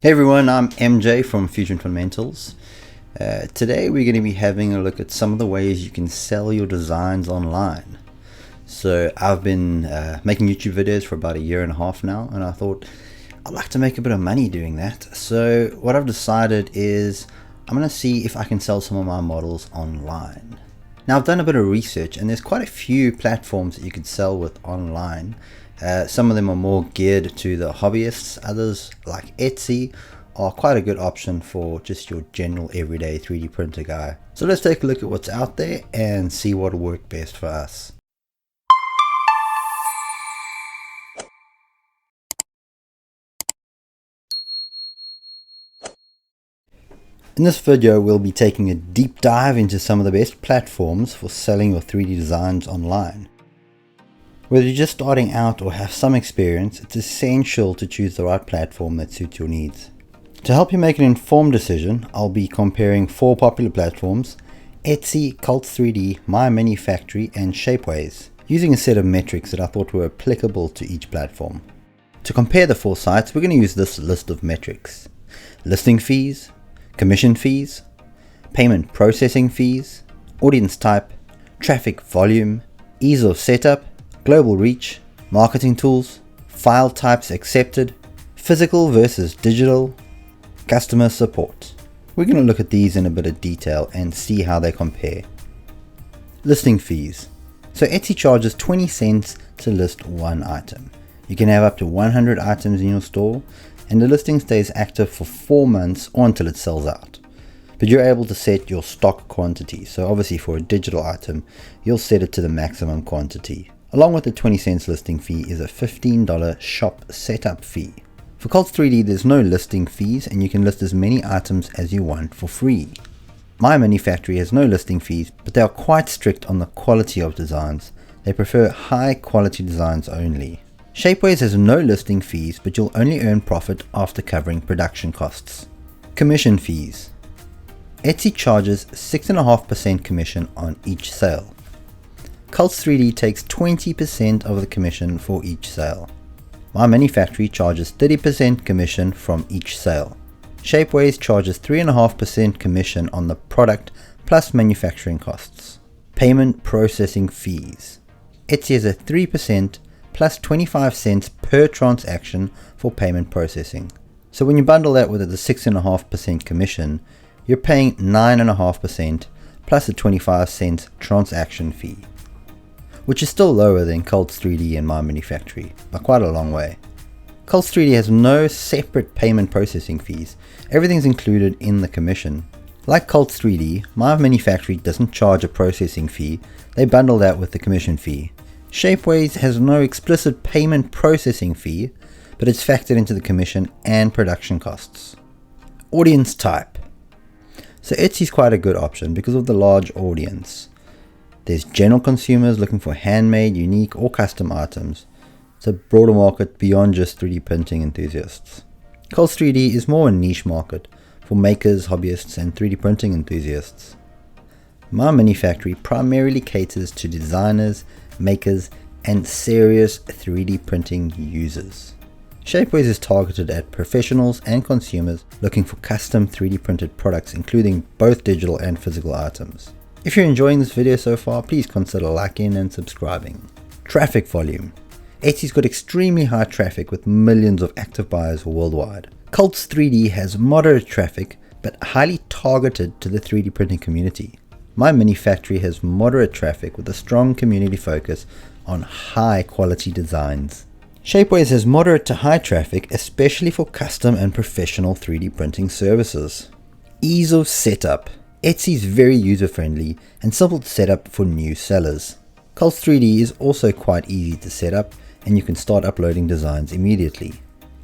Hey everyone, I'm MJ from Fusion Fundamentals. Today we're going to be having a look at some of the ways you can sell your designs online. So I've been making YouTube videos for about a year and a half now, and I thought I'd like to make a bit of money doing that. So what I've decided is I'm going to see if I can sell some of my models online. Now I've done a bit of research, and there's quite a few platforms that you could sell with online. Some of them are more geared to the hobbyists. Others, like Etsy, are quite a good option for just your general everyday 3D printer guy. So let's take a look at what's out there and see what will work best for us. In this video, we'll be taking a deep dive into some of the best platforms for selling your 3D designs online. Whether you're just starting out or have some experience, it's essential to choose the right platform that suits your needs. To help you make an informed decision, I'll be comparing 4 popular platforms: Etsy, Cult3D, MyMiniFactory, and Shapeways, using a set of metrics that I thought were applicable to each platform. To compare the 4 sites, we're going to use this list of metrics: listing fees, commission fees, payment processing fees, audience type, traffic volume, ease of setup, global reach, marketing tools, file types accepted, physical versus digital, customer support. We're going to look at these in a bit of detail and see how they compare. Listing fees. So Etsy charges 20 cents to list one item. You can have up to 100 items in your store, and the listing stays active for 4 months or until it sells out. But you're able to set your stock quantity. So obviously for a digital item, you'll set it to the maximum quantity. Along with the 20 cents listing fee is a $15 shop setup fee. For Cult3D, there's no listing fees, and you can list as many items as you want for free. MyMiniFactory has no listing fees, but they are quite strict on the quality of designs. They prefer high quality designs only. Shapeways has no listing fees, but you'll only earn profit after covering production costs. Commission fees. Etsy charges 6.5% commission on each sale. Cult3D takes 20% of the commission for each sale. MyMiniFactory charges 30% commission from each sale. Shapeways charges 3.5% commission on the product plus manufacturing costs. Payment processing fees. Etsy has a 3% plus 25 cents per transaction for payment processing. So when you bundle that with the 6.5% commission, you're paying 9.5% plus a 25 cents transaction fee, which is still lower than Cult3D and MyMiniFactory, by quite a long way. Cult3D has no separate payment processing fees. Everything's included in the commission. Like Cult3D, MyMiniFactory doesn't charge a processing fee, they bundle that with the commission fee. Shapeways has no explicit payment processing fee, but it's factored into the commission and production costs. Audience type. So Etsy's quite a good option because of the large audience. There's general consumers looking for handmade, unique or custom items. It's a broader market beyond just 3D printing enthusiasts. Cult3D is more a niche market for makers, hobbyists and 3D printing enthusiasts. MyMiniFactory primarily caters to designers, makers and serious 3D printing users. Shapeways is targeted at professionals and consumers looking for custom 3D printed products, including both digital and physical items. If you're enjoying this video so far, please consider liking and subscribing. Traffic volume. Etsy's got extremely high traffic with millions of active buyers worldwide. Cult3D has moderate traffic but highly targeted to the 3D printing community. MyMiniFactory has moderate traffic with a strong community focus on high quality designs. Shapeways has moderate to high traffic, especially for custom and professional 3D printing services. Ease of setup. Etsy is very user-friendly and simple to set up for new sellers. Cult3D is also quite easy to set up, and you can start uploading designs immediately.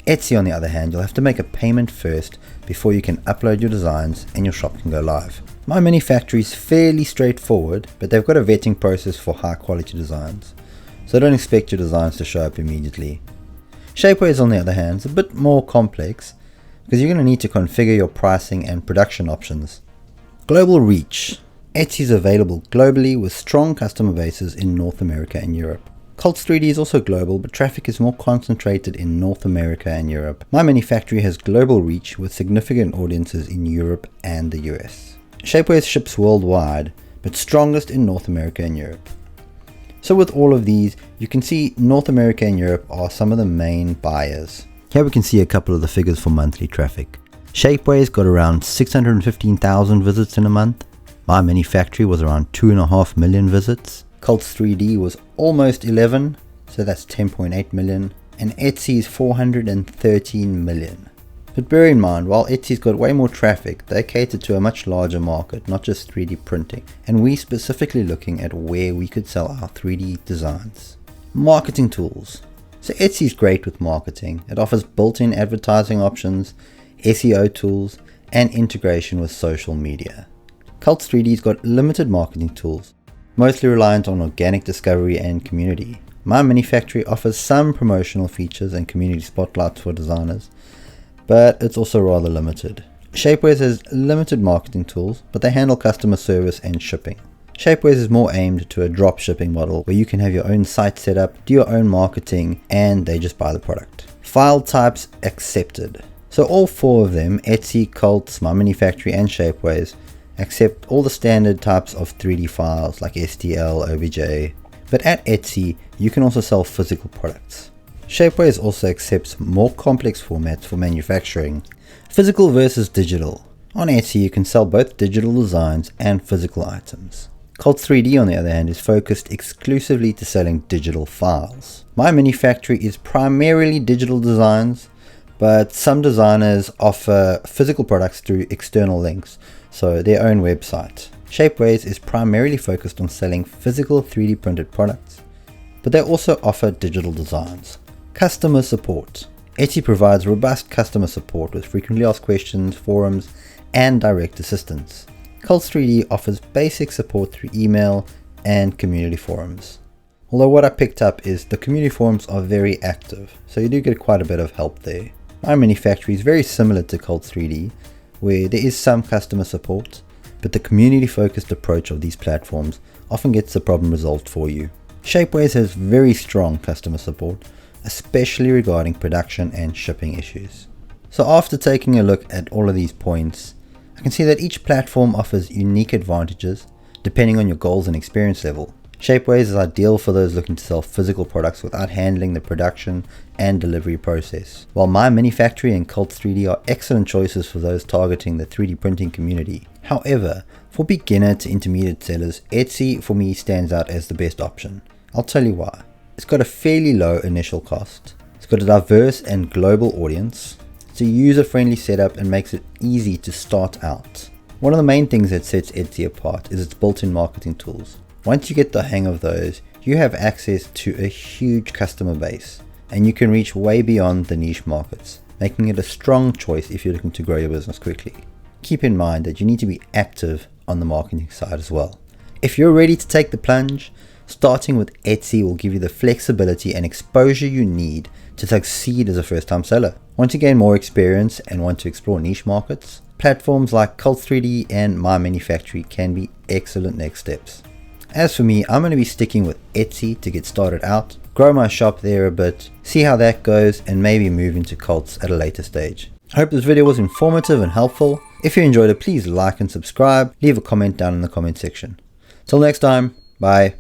Etsy, on the other hand, you'll have to make a payment first before you can upload your designs and your shop can go live. MyMiniFactory is fairly straightforward, but they've got a vetting process for high quality designs, so don't expect your designs to show up immediately. Shapeways, on the other hand, is a bit more complex because you're going to need to configure your pricing and production options. Global reach. Etsy is available globally with strong customer bases in North America and Europe. Cults 3D is also global, but traffic is more concentrated in North America and Europe. MyMiniFactory has global reach with significant audiences in Europe and the US. Shapeways ships worldwide, but strongest in North America and Europe. So with all of these, you can see North America and Europe are some of the main buyers. Here we can see a couple of the figures for monthly traffic. Shapeways got around 615,000 visits in a month. MyMiniFactory was around 2.5 million visits. Cults 3D was almost 11, so that's 10.8 million. And Etsy's 413 million. But bear in mind, while Etsy's got way more traffic, they cater to a much larger market, not just 3D printing. And we specifically looking at where we could sell our 3D designs. Marketing tools. So Etsy's great with marketing. It offers built-in advertising options, SEO tools, and integration with social media. Cults 3D's got limited marketing tools, mostly reliant on organic discovery and community. MyMiniFactory offers some promotional features and community spotlights for designers, but it's also rather limited. Shapeways has limited marketing tools, but they handle customer service and shipping. Shapeways is more aimed to a drop shipping model where you can have your own site set up, do your own marketing, and they just buy the product. File types accepted. So all four of them, Etsy, Cults, MyMiniFactory, and Shapeways, accept all the standard types of 3D files like STL, OBJ. But at Etsy, you can also sell physical products. Shapeways also accepts more complex formats for manufacturing, physical versus digital. On Etsy, you can sell both digital designs and physical items. Cults 3D, on the other hand, is focused exclusively to selling digital files. MyMiniFactory is primarily digital designs, but some designers offer physical products through external links, so their own website. Shapeways is primarily focused on selling physical 3D printed products, but they also offer digital designs. Customer support. Etsy provides robust customer support with frequently asked questions, forums, and direct assistance. Cults 3D offers basic support through email and community forums. Although what I picked up is the community forums are very active, so you do get quite a bit of help there. MyMiniFactory is very similar to Cults 3D, where there is some customer support, but the community-focused approach of these platforms often gets the problem resolved for you. Shapeways has very strong customer support, especially regarding production and shipping issues. So after taking a look at all of these points, I can see that each platform offers unique advantages depending on your goals and experience level. Shapeways is ideal for those looking to sell physical products without handling the production and delivery process, while MyMiniFactory and Cults 3D are excellent choices for those targeting the 3D printing community. However, for beginner to intermediate sellers, Etsy for me stands out as the best option. I'll tell you why. It's got a fairly low initial cost, it's got a diverse and global audience, it's a user-friendly setup and makes it easy to start out. One of the main things that sets Etsy apart is its built-in marketing tools. Once you get the hang of those, you have access to a huge customer base, and you can reach way beyond the niche markets, making it a strong choice if you're looking to grow your business quickly. Keep in mind that you need to be active on the marketing side as well. If you're ready to take the plunge, starting with Etsy will give you the flexibility and exposure you need to succeed as a first-time seller. Want to gain more experience and want to explore niche markets? Platforms like Cults 3D and MyMiniFactory can be excellent next steps. As for me, I'm going to be sticking with Etsy to get started out, grow my shop there a bit, see how that goes, and maybe move into Cults at a later stage. I hope this video was informative and helpful. If you enjoyed it, please like and subscribe, leave a comment down in the comment section. Till next time, bye.